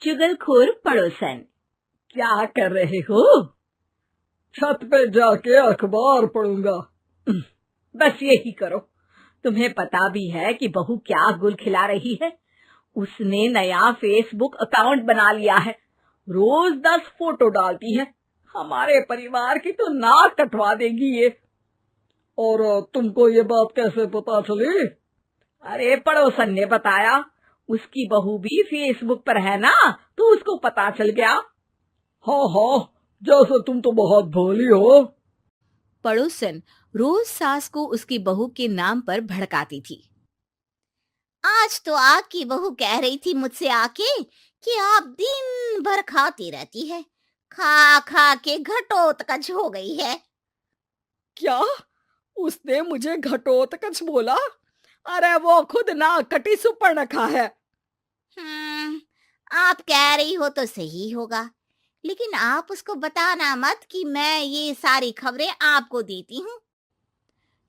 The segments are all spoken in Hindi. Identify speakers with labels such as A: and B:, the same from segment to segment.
A: चुगलखोर पड़ोसन।
B: क्या कर रहे हो?
C: छत पे जाके अखबार पढ़ूंगा।
B: बस यही करो।
A: तुम्हें पता भी है कि बहू क्या गुल खिला रही है? उसने नया फेसबुक अकाउंट बना लिया है।
B: रोज 10 फोटो डालती है। हमारे परिवार की तो नाक कटवा देगी ये।
C: और तुमको ये बात कैसे पता चली?
B: अरे पड़ोसन ने बताया। उसकी बहू भी फेसबुक पर है ना, तो उसको पता चल गया।
C: हाँ हाँ, जैसे तुम तो बहुत भोली हो।
D: पड़ोसन रोज सास को उसकी बहू के नाम पर भड़काती थी।
E: आज तो आपकी बहू कह रही थी मुझसे आके कि आप दिन भर खाती रहती है, खा खा के घटोत्कच हो गई है।
B: क्या? उसने मुझे घटोत्कच बोला? अरे वो खुद ना कटी सुपर्णखा है।
E: आप कह रही हो तो सही होगा, लेकिन आप उसको बताना मत कि मैं ये सारी खबरें आपको देती हूँ।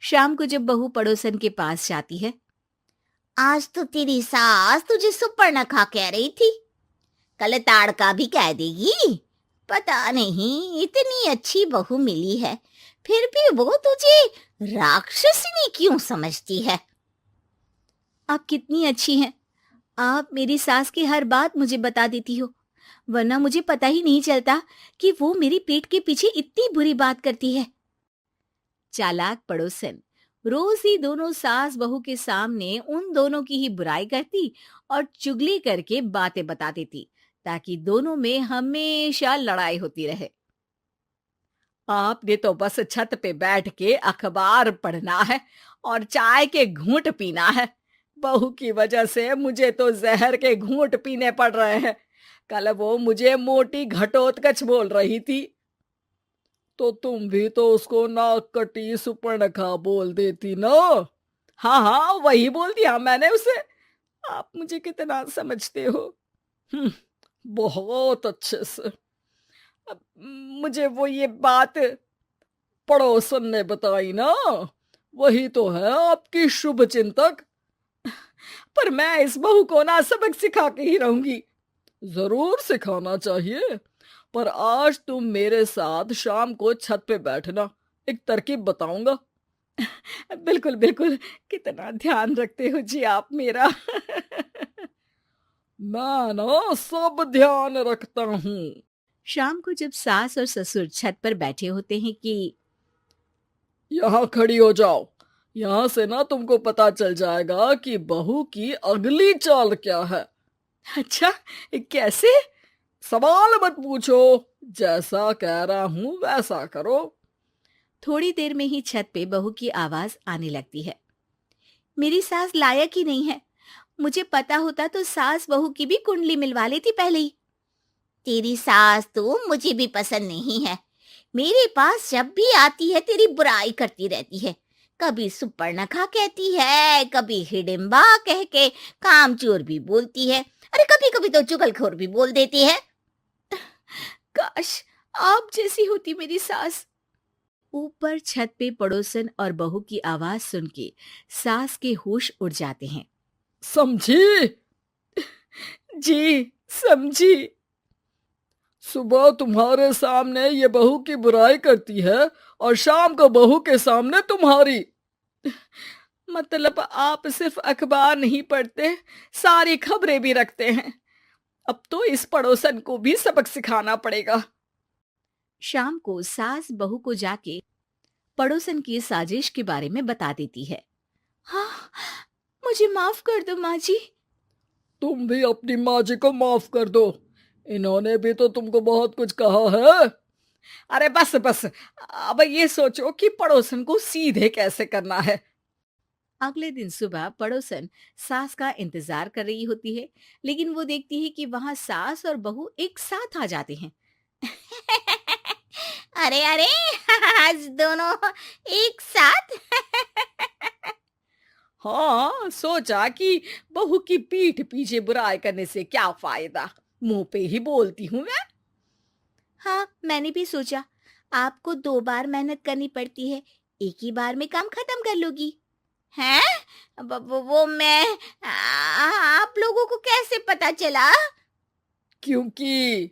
D: शाम को जब बहू पड़ोसन के पास जाती है,
E: आज तो तेरी सास तुझे सुपर्णखा कह रही थी, कल ताड़का भी कह देगी। पता नहीं इतनी अच्छी बहू मिली है, फिर भी वो तुझे राक्षसनी क्यों समझती है?
D: आप कितनी अच्छी हैं। आप मेरी सास की हर बात मुझे बता देती हो, वरना मुझे पता ही नहीं चलता कि वो मेरी पीठ के पीछे इतनी बुरी बात करती है। चालाक पड़ोसन रोज ही दोनों सास बहू के सामने उन दोनों की ही बुराई करती और चुगली करके बातें बता देती, ताकि दोनों में हमेशा लड़ाई होती रहे।
B: आपने तो बस छत पे बैठ के अखबार पढ़ना है और चाय के घूंट पीना है। बहू की वजह से मुझे तो जहर के घूंट पीने पड़ रहे हैं। कल वो मुझे मोटी घटोत्कच बोल रही थी।
C: तो तुम भी तो उसको नाक कटी सुपर्णखा बोल देती ना।
B: हाँ हाँ, वही बोल दिया मैंने उसे। आप मुझे कितना समझते हो।
C: बहुत अच्छे से।
B: अब मुझे वो ये बात
C: पड़ोसन ने बताई ना, वही तो है आपकी शुभ चिंतक।
B: पर मैं इस बहू को ना सबक सिखा के ही रहूंगी।
C: जरूर सिखाना चाहिए, पर आज तुम मेरे साथ शाम को छत पे बैठना, एक तरकीब बताऊंगा।
B: बिल्कुल बिल्कुल, कितना ध्यान रखते हो जी आप मेरा।
C: मैं ना सब ध्यान रखता हूँ।
D: शाम को जब सास और ससुर छत पर बैठे होते हैं कि
C: यहाँ खड़ी हो जाओ, यहाँ से ना तुमको पता चल जाएगा कि बहू की अगली चाल क्या है।
B: अच्छा, कैसे?
C: सवाल मत पूछो, जैसा कह रहा हूँ वैसा करो।
D: थोड़ी देर में ही छत पे बहू की आवाज आने लगती है। मेरी सास लायक ही नहीं है। मुझे पता होता तो सास बहू की भी कुंडली मिलवा लेती पहले ही।
E: तेरी सास तो मुझे भी पसंद नहीं है। मेरे पास जब भी आती है तेरी बुराई करती रहती है। कभी सुपर्णखा कहती है, कभी हिडिंबा कह के कामचोर भी बोलती है। अरे कभी कभी तो चुगलखोर भी बोल देती है।
D: काश आप जैसी होती मेरी सास। ऊपर छत पे पड़ोसन और बहू की आवाज सुन के सास के होश उड़ जाते हैं।
C: समझी?
B: जी समझी।
C: सुबह तुम्हारे सामने ये बहू की बुराई करती है और शाम को बहू के सामने तुम्हारी।
B: मतलब आप सिर्फ अखबार नहीं पढ़ते, सारी खबरें भी रखते हैं। अब तो इस पड़ोसन को भी सबक सिखाना पड़ेगा।
D: शाम को सास बहू को जाके पड़ोसन की साजिश के बारे में बता देती है। हाँ, मुझे माफ कर दो माँ जी।
C: तुम भी अपनी माँ जी को माफ कर दो, इन्होंने भी तो तुमको बहुत कुछ कहा है।
B: अरे बस बस, अब ये सोचो कि पड़ोसन को सीधे कैसे करना है।
D: अगले दिन सुबह पड़ोसन सास का इंतजार कर रही होती है, लेकिन वो देखती है कि वहां सास और बहू एक साथ आ जाते हैं।
E: अरे अरे आज दोनों एक साथ।
B: हाँ, सोचा कि बहू की पीठ पीछे बुराई करने से क्या फायदा, मुंह पे ही बोलती हूँ मैं।
E: हाँ, मैंने भी सोचा आपको 2 बार मेहनत करनी पड़ती है, एक ही बार में काम खत्म कर लोगी। हैं? वो मैं आप लोगों को कैसे पता चला?
C: क्योंकि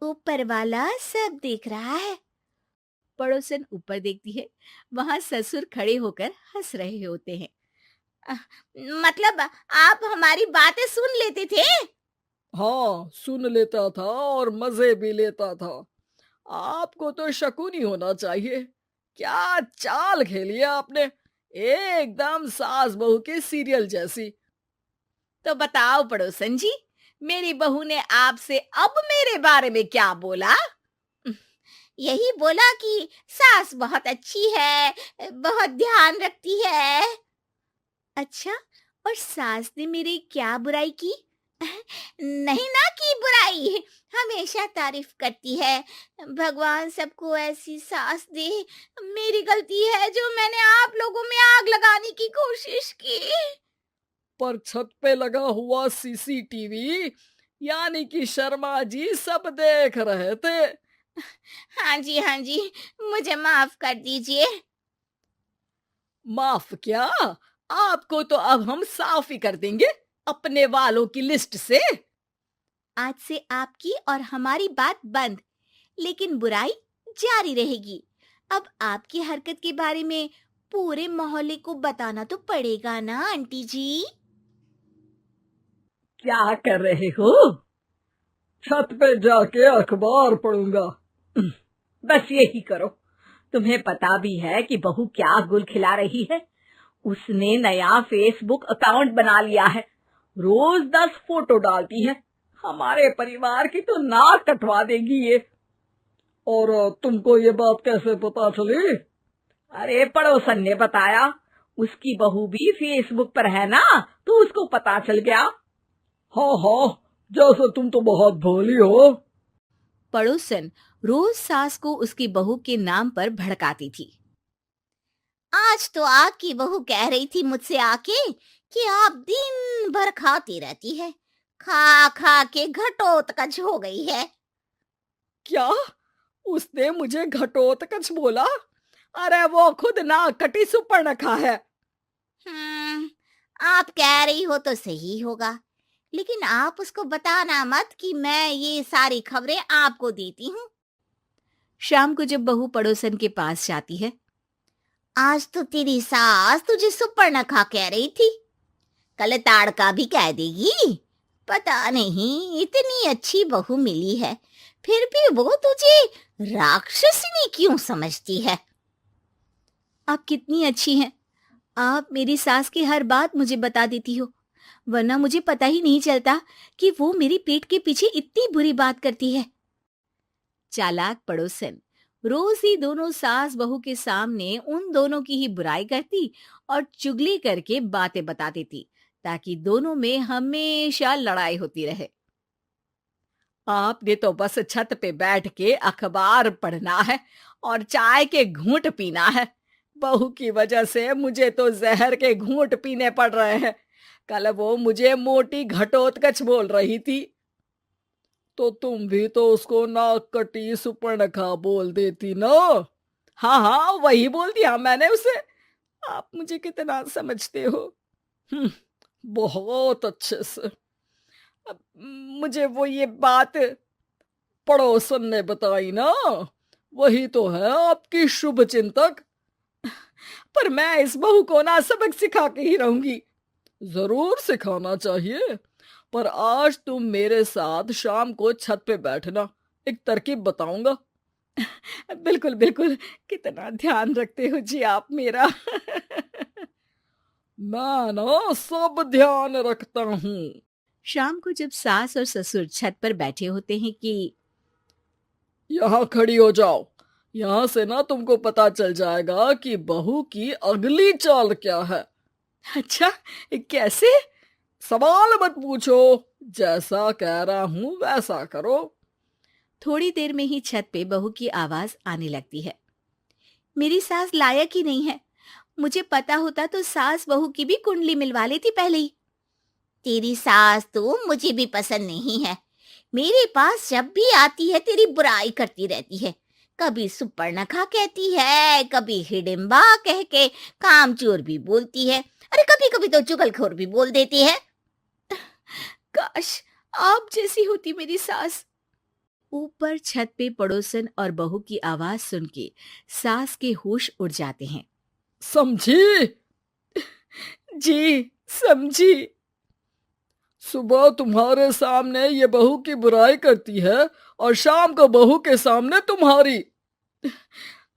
D: ऊपर वाला सब देख रहा है।
B: पड़ोसन ऊपर देखती है, वहां ससुर खड़े होकर हंस रहे होते हैं।
E: मतलब आप हमारी बातें सुन लेते थे?
C: हाँ, सुन लेता था और मजे भी लेता था। आपको तो शक नहीं होना चाहिए। क्या चाल खेली है आपने, एकदम सास बहू के सीरियल जैसी।
B: तो बताओ पड़ोसन जी, मेरी बहू ने आपसे अब मेरे बारे में क्या बोला?
E: यही बोला कि सास बहुत अच्छी है, बहुत ध्यान रखती है।
D: अच्छा, और सास ने मेरी क्या बुराई की?
E: नहीं ना की बुराई, हमेशा तारीफ करती है। भगवान सबको ऐसी सास दे। मेरी गलती है जो मैंने आप लोगों में आग लगाने की कोशिश की।
C: पर छत पे लगा हुआ सीसीटीवी यानी कि शर्मा जी सब देख रहे थे।
E: हाँ जी, मुझे माफ कर दीजिए।
B: माफ क्या, आपको तो अब हम साफ ही कर देंगे अपने वालों की लिस्ट से।
D: आज से आपकी और हमारी बात बंद, लेकिन बुराई जारी रहेगी। अब आपकी हरकत के बारे में पूरे मोहल्ले को बताना तो पड़ेगा ना आंटी जी?
A: क्या कर रहे हो?
C: छत पे जाके अखबार पढ़ूंगा।
A: बस यही करो। तुम्हें पता भी है कि बहू क्या गुल खिला रही है। उसने नया फेसबुक अकाउंट बना लिया है, रोज 10 फोटो डालती है। हमारे परिवार की तो नाक कटवा देगी ये।
C: और तुमको ये बात कैसे पता चली?
A: अरे पड़ोसन ने बताया, उसकी बहू भी फेसबुक पर है ना, तो उसको पता चल गया।
C: हाँ हाँ, जैसे तुम तो बहुत भोली हो।
B: पड़ोसन रोज सास को उसकी बहू के नाम पर भड़काती थी।
E: आज तो आपकी बहू कह रही थी मुझसे आके कि आप दिन भर खाती रहती है, खा खा के घटोत्कच हो गई है।
C: क्या उसने मुझे घटोत्कच बोला? अरे वो खुद ना कटी सुपर्णखा है।
E: आप कह रही हो तो सही होगा, लेकिन आप उसको बताना मत कि मैं ये सारी खबरें आपको देती हूँ।
B: शाम को जब बहू पड़ोसन के पास जाती है,
E: आज तो तेरी सास तुझे सुपर्णखा कह रही थी, कल ताड़का भी कह देगी। पता नहीं इतनी अच्छी बहू मिली है, फिर भी वो तुझे राक्षसनी क्यों समझती है?
D: आप कितनी अच्छी हैं। आप मेरी सास की हर बात मुझे बता देती हो, वरना मुझे पता ही नहीं चलता कि वो मेरी पेट के पीछे इतनी बुरी बात करती है।
B: चालाक पड़ोसन रोज ही दोनों सास बहू के सामने उन दोनों की ही बुराई करती और चुगली करके बातें बता देती, ताकि दोनों में हमेशा लड़ाई होती रहे। आपने तो बस छत पे बैठ के अखबार पढ़ना है और चाय के घूंट पीना है। बहू की वजह से मुझे तो जहर के घूंट पीने पड़ रहे हैं। कल वो मुझे मोटी घटोत्कच बोल रही थी।
C: तो तुम भी तो उसको नाक कटी सुपर्णखा बोल देती ना।
B: हाँ हाँ, वही बोल दिया मैंने उसे। आप मुझे कितना समझते हो।
C: बहुत अच्छे से।
B: अब मुझे वो ये बात
C: पड़ोसन ने बताई ना, वही तो है आपकी शुभ चिंतक।
B: पर मैं इस बहू को ना सबक सिखा के ही रहूंगी।
C: जरूर सिखाना चाहिए, पर आज तुम मेरे साथ शाम को छत पे बैठना, एक तरकीब बताऊंगा।
B: बिल्कुल बिल्कुल, कितना ध्यान रखते हो जी आप मेरा।
C: मैं ना सब ध्यान रखता हूँ।
B: शाम को जब सास और ससुर छत पर बैठे होते हैं कि
C: यहाँ खड़ी हो जाओ, यहाँ से ना तुमको पता चल जाएगा कि बहू की अगली चाल क्या है।
B: अच्छा, कैसे?
C: सवाल मत पूछो, जैसा कह रहा हूँ वैसा करो।
B: थोड़ी देर में ही छत पे बहू की आवाज आने लगती है।
D: मेरी सास लायक ही नहीं है। मुझे पता होता तो सास बहू की भी कुंडली मिलवा लेती पहले ही।
E: तेरी सास तो मुझे भी पसंद नहीं है। मेरे पास जब भी आती है तेरी बुराई करती रहती है। कभी सुपर्णखा कहती है, कभी हिडिंबा कह के कामचोर भी बोलती है। अरे कभी कभी तो चुगलखोर भी बोल देती है।
D: काश आप जैसी होती मेरी सास। ऊपर छत पे पड़ोसन और बहू की आवाज सुन के सास के होश उड़ जाते हैं।
C: समझी?
B: जी, समझी।
C: सुबह तुम्हारे सामने ये बहू की बुराई करती है और शाम को बहू के सामने तुम्हारी।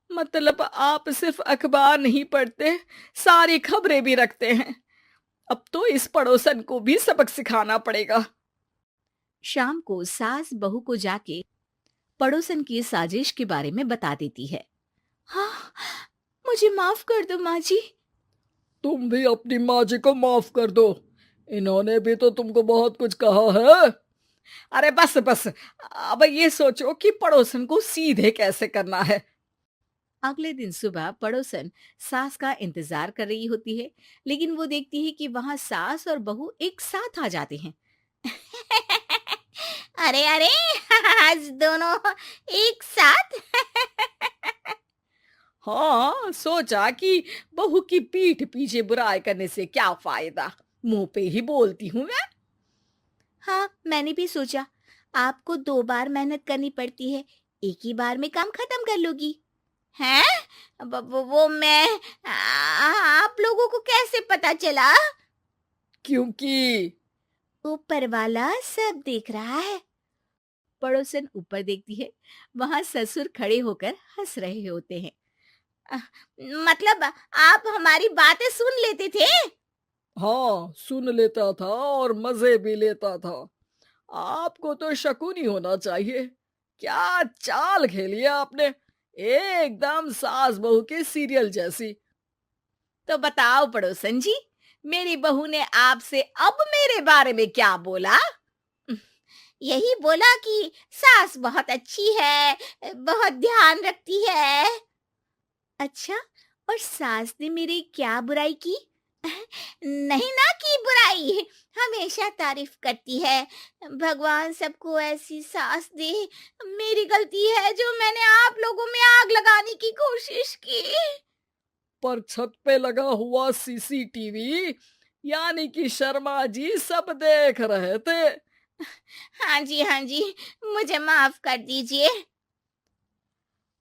B: मतलब आप सिर्फ अखबार नहीं पढ़ते, सारी खबरें भी रखते हैं। अब तो इस पड़ोसन को भी सबक सिखाना पड़ेगा।
D: शाम को सास बहू को जाके पड़ोसन की साजिश के बारे में बता देती है। हाँ, मुझे माफ कर दो माँ जी।
C: तुम भी अपनी माँ जी को माफ कर दो, इन्होंने भी तो तुमको बहुत कुछ कहा है।
B: अरे बस बस, अब ये सोचो कि पड़ोसन को सीधे कैसे करना है।
D: अगले दिन सुबह पड़ोसन सास का इंतजार कर रही होती है, लेकिन वो देखती है कि वहां सास और बहू एक साथ आ जाते हैं।
E: अरे अरे, आज दोनों एक साथ।
B: हाँ, सोचा कि बहू की पीठ पीछे बुराई करने से क्या फायदा, मुंह पे ही बोलती हूँ मैं।
D: हाँ, मैंने भी सोचा आपको 2 बार मेहनत करनी पड़ती है, एक ही बार में काम खत्म कर लोगी।
E: हैं? वो मैं आप लोगों को कैसे पता चला?
C: क्योंकि
D: ऊपर वाला सब देख रहा है। पड़ोसन ऊपर देखती है, वहां ससुर खड़े होकर हंस रहे होते हैं।
E: मतलब आप हमारी बातें सुन लेते थे?
C: हाँ, सुन लेता था और मजे भी लेता था। आपको तो शकुनी होना चाहिए। क्या चाल खेली है आपने, एकदम सास बहू के सीरियल जैसी।
B: तो बताओ पड़ोसन जी, मेरी बहू ने आपसे अब मेरे बारे में क्या बोला?
E: यही बोला कि सास बहुत अच्छी है, बहुत ध्यान रखती है।
D: अच्छा, और सास ने मेरी क्या बुराई की?
E: नहीं ना की बुराई, हमेशा तारीफ करती है। भगवान सबको ऐसी सास दे। मेरी गलती है जो मैंने आप लोगों में आग लगाने की कोशिश की।
C: पर छत पे लगा हुआ सीसीटीवी यानी कि शर्मा जी सब देख रहे थे।
E: हाँ जी, मुझे माफ कर दीजिए।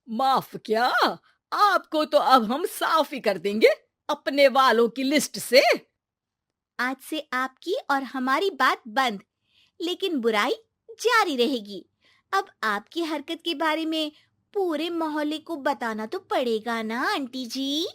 B: माफ क्या, आपको तो अब हम साफ ही कर देंगे अपने वालों की लिस्ट से।
D: आज से आपकी और हमारी बात बंद, लेकिन बुराई जारी रहेगी। अब आपकी हरकत के बारे में पूरे मोहल्ले को बताना तो पड़ेगा ना आंटी जी।